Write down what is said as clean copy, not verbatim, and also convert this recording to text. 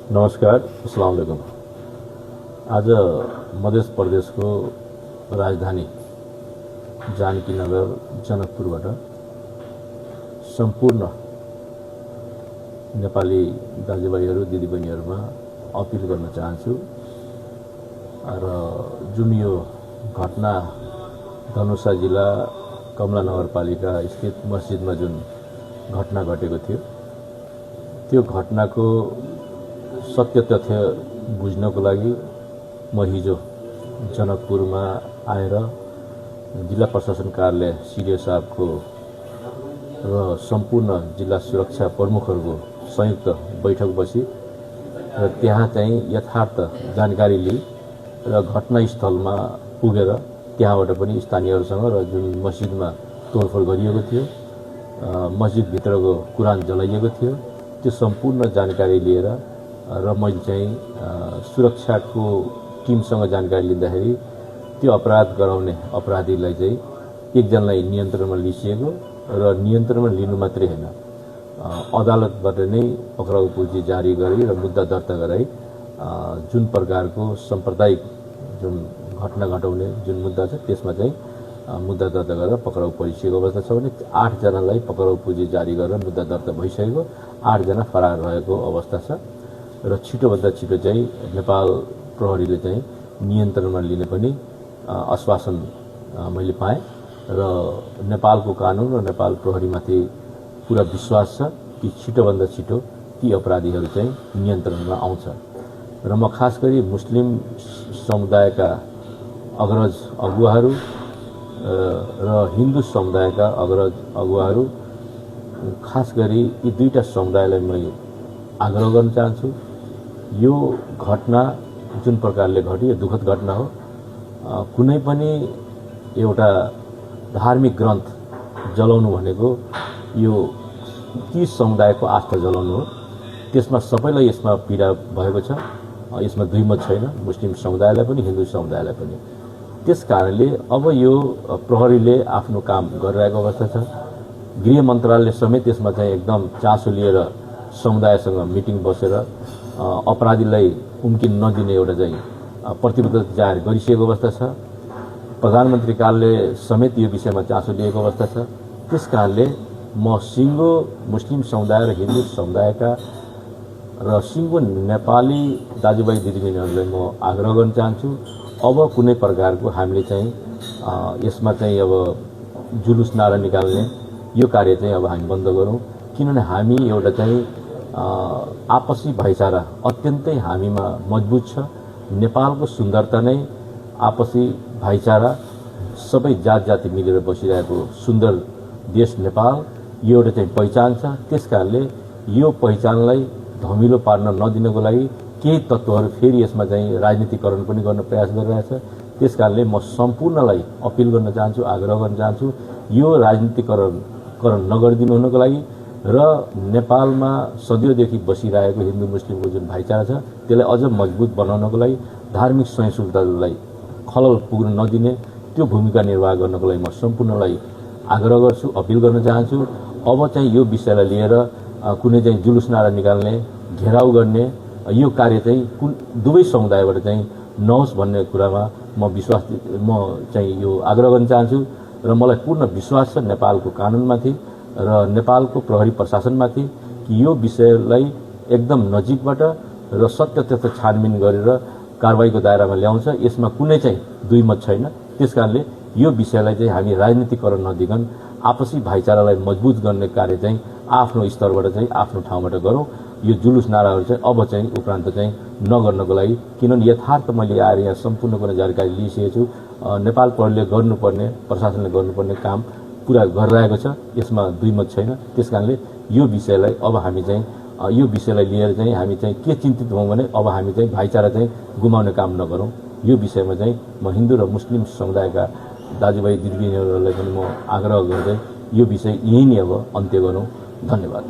नमस्कार, अस्सलाम वालेकुम। आज मध्य प्रदेशको राजधानी जानकीनगर जनकपुरबाट सम्पूर्ण नेपाली दाजुभाइहरू दिदीबहिनीहरूमा अपिल गर्न चाहन्छु र जुन यो घटना धनुषा जिल्ला कमला नगरपालिका स्थित मस्जिदमा जुन घटना घटेको थियो त्यो घटनाको सत्य तथ्य बुझ्नको लागि म हिजो जनकपुरमा आएर जिल्ला प्रशासन कार्यालय सिडिओ साहबको र सम्पूर्ण जिल्ला सुरक्षा प्रमुखहरूको संयुक्त बैठक बसी र त्यहाँ चाहिँ यथार्थ जानकारी लिई र घटनास्थलमा पुगेर त्यहाँबाट पनि स्थानीयहरूसँग र जुन मस्जिदमा तोडफोड गरिएको थियो, मस्जिदभित्रको कुरान जलाइएको थियो, त्यो सम्पूर्ण जानकारी लिएर र मैले चाहिँ सुरक्षाको टिमसँग जानकारी लिँदाखेरि त्यो अपराध गराउने अपराधीलाई चाहिँ एकजनालाई नियन्त्रणमा लिइसकेको र नियन्त्रणमा लिनु मात्रै हैन, अदालतबाट नै पक्राउ पुँजी जारी गरी र मुद्दा दर्ता गराई जुन प्रकारको साम्प्रदायिक जुन घटना घटाउने जुन मुद्दा छ त्यसमा चाहिँ मुद्दा दर्ता गरेर पक्राउ परिसकेको अवस्था छ भने 8 जनालाई पक्राउ पुँजी जारी गरेर मुद्दा दर्ता भइसकेको, 8 जना फरार रहेको अवस्था छ र छिटोभन्दा छिटो चाहिँ नेपाल प्रहरीले चाहिँ नियन्त्रणमा लिने पनि आश्वासन मैले पाएँ र नेपालको कानुन र नेपाल प्रहरीमाथि पूरा विश्वास छ कि छिटोभन्दा छिटो ती अपराधीहरू चाहिँ नियन्त्रणमा आउँछ र म खास गरी मुस्लिम समुदायका अग्रज अगुवाहरू र हिन्दू समुदायका अग्रज अगुवाहरू खास गरी यी दुईटा समुदायलाई मैले आग्रह गर्न चाहन्छु। यो घटना जुन प्रकारले घट्यो यो दुःखद घटना हो। कुनै पनि एउटा धार्मिक ग्रन्थ जलाउनु भनेको यो ती समुदायको आस्था जलाउनु हो। त्यसमा सबैलाई यसमा पीडा भएको छ, यसमा दुई मत छैन, मुस्लिम समुदायलाई पनि हिन्दू समुदायलाई पनि। त्यसकारणले अब यो प्रहरीले आफ्नो काम गरिरहेको अवस्था छ। गृह मन्त्रालयले समेत यसमा चाहिँ एकदम चासो लिएर समुदायसँग मिटिङ बसेर अपराधीलाई उम्किन नदिने एउटा चाहिँ प्रतिबद्धता जाहेर गरिसकेको अवस्था छ। प्रधानमन्त्री कार्यालय समेत यो विषयमा चासो लिएको अवस्था छ। त्यसकारणले म सिङ्गो मुस्लिम समुदाय र हिन्दू समुदायका र सिङ्गो नेपाली दाजुभाइ दिदीबहिनीहरूलाई म आग्रह गर्न चाहन्छु, अब कुनै प्रकारको हामीले चाहिँ यसमा चाहिँ अब जुलुस नारा निकाल्ने यो कार्य चाहिँ अब हामी बन्द गरौँ। किनभने हामी एउटा चाहिँ आपसी भाइचारा अत्यन्तै हामीमा मजबुत छ। नेपालको सुन्दरता नै आपसी भाइचारा, सबै जात जाति मिलेर बसिरहेको सुन्दर देश नेपाल, यो एउटा चाहिँ पहिचान छ। त्यसकारणले यो पहिचानलाई धमिलो पार्न नदिनको लागि केही तत्त्वहरू फेरि यसमा चाहिँ राजनीतिकरण पनि गर्न प्रयास गरिरहेछ। त्यसकारणले म सम्पूर्णलाई अपिल गर्न चाहन्छु, आग्रह गर्न चाहन्छु, यो राजनीतिकरण नगरिदिनु हुनको लागि र नेपालमा सदियोदेखि बसिरहेको हिन्दू मुस्लिमको जुन भाइचारा छ त्यसलाई अझ मजबुत बनाउनको लागि धार्मिक सहिष्णुतालाई खलल पुग्न नदिने त्यो भूमिका निर्वाह गर्नको लागि म सम्पूर्णलाई आग्रह गर्छु, अपिल गर्न चाहन्छु। अब चाहिँ यो विषयलाई लिएर कुनै चाहिँ जुलुस नारा निकाल्ने, घेराउ गर्ने यो कार्य चाहिँ दुवै समुदायबाट चाहिँ नहोस् भन्ने कुरामा म चाहिँ यो आग्रह गर्न चाहन्छु र मलाई पूर्ण विश्वास छ नेपालको कानुनमाथि र नेपालको प्रहरी प्रशासनमाथि कि यो विषयलाई एकदम नजिकबाट र सत्य तथ्य छानबिन गरेर कारबाहीको दायरामा ल्याउँछ। यसमा कुनै चाहिँ दुई मत छैन। त्यसकारणले यो विषयलाई चाहिँ हामी राजनीतिकरण नदिकन आपसी भाइचारालाई मजबुत गर्ने कार्य चाहिँ आफ्नो स्तरबाट चाहिँ आफ्नो ठाउँबाट गरौँ। यो जुलुस नाराहरू चाहिँ अब चाहिँ उपरान्त चाहिँ नगर्नको लागि, किनभने यथार्थ मैले आएर यहाँ सम्पूर्ण कुनै जानकारी लिइसकेको छु। नेपाल प्रहरीले गर्नुपर्ने, प्रशासनले गर्नुपर्ने काम पुरा गरिरहेको छ, यसमा दुई मत छैन। त्यसकारणले यो विषयलाई अब हामी चाहिँ यो विषयलाई लिएर चाहिँ हामी चाहिँ के चिन्तित हौँ भने अब हामी चाहिँ भाइचारा चाहिँ गुमाउने काम नगरौँ। यो विषयमा चाहिँ म हिन्दू र मुस्लिम समुदायका दाजुभाइ दिदीबहिनीहरूलाई पनि म आग्रह गर्दै यो विषय यही नै अब अन्त्य गरौँ। धन्यवाद।